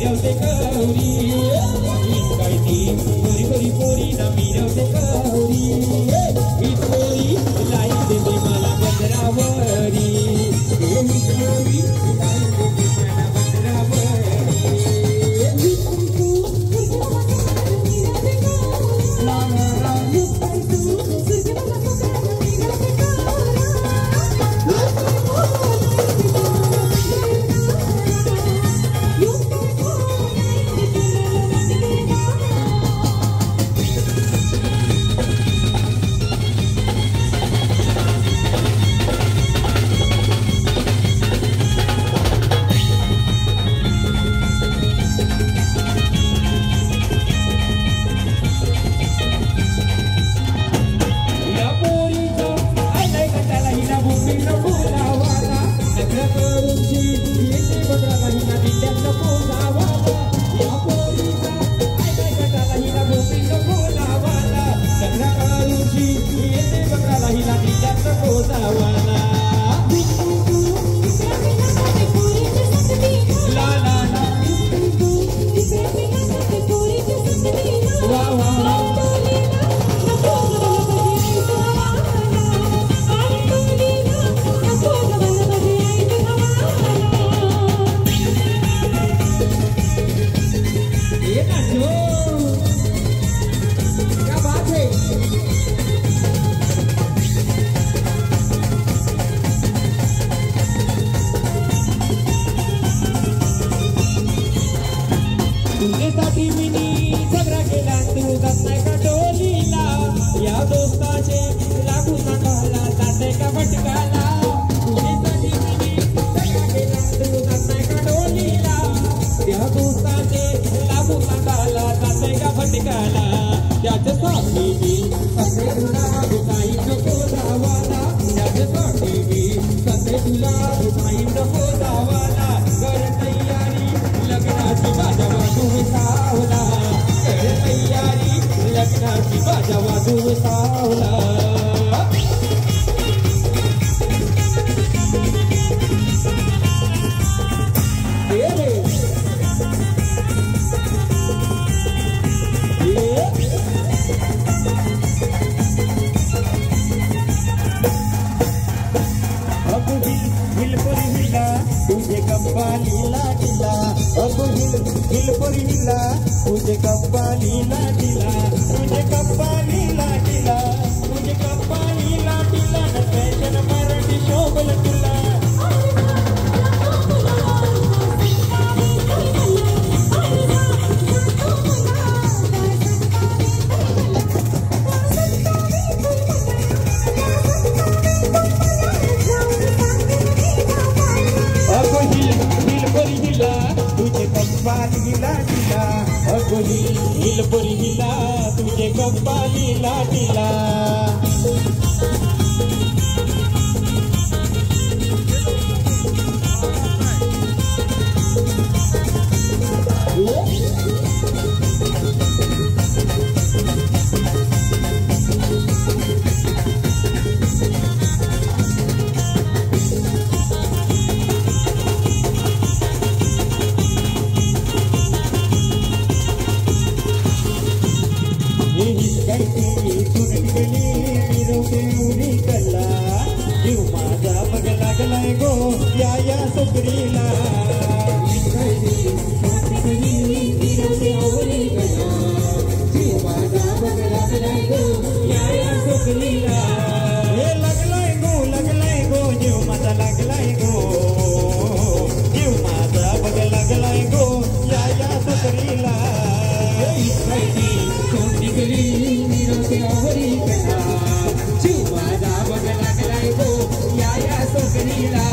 मिरवते गौरी हीच काय ती गोरी गोरी पोरी ना मिरवते गौरी हीच पोरी लाई देते मला बंदरावरी हीच पोरी लाई देते मला बंदरावरी तुझ्यासाठी मिनी सगळा केला तू जात नाही का डोलीला या दोस्ताचे लागू सांगायला जाते का भटकाला तुझ्यासाठी मिनी सगळा केला तू जात नाही का डोलीला या दोस्ताचे लागू सांगायला जाते का भटकाला त्याच्यासाठी मी सगळे तुला काही नको धावाला त्याच्यासाठी मी सगळे तुला काही नको धावाला कर तयारी लग्नाची बाजा वाजू सावला कर तयारी लग्नाची बाजा वाजू सावला तुझे कप्पालीला दिला अब हिल पर हिला तुझे कप्पालीला दिला तुझे कप्पालीला दिला तुझे कप्पालीला दिला न फॅशन मराठी शोभल तुला तुझे कप्पालीला दिला अगो हिल पर हिला तुझे कप्पालीला दिला या सुकरीला सुकरीला हे लगलाय गो जीव माझा लागलाय गो जीव माझा बघ लागलाय गो या सुकरीला जीव माझा बघ लागलाय गो या सुकरीला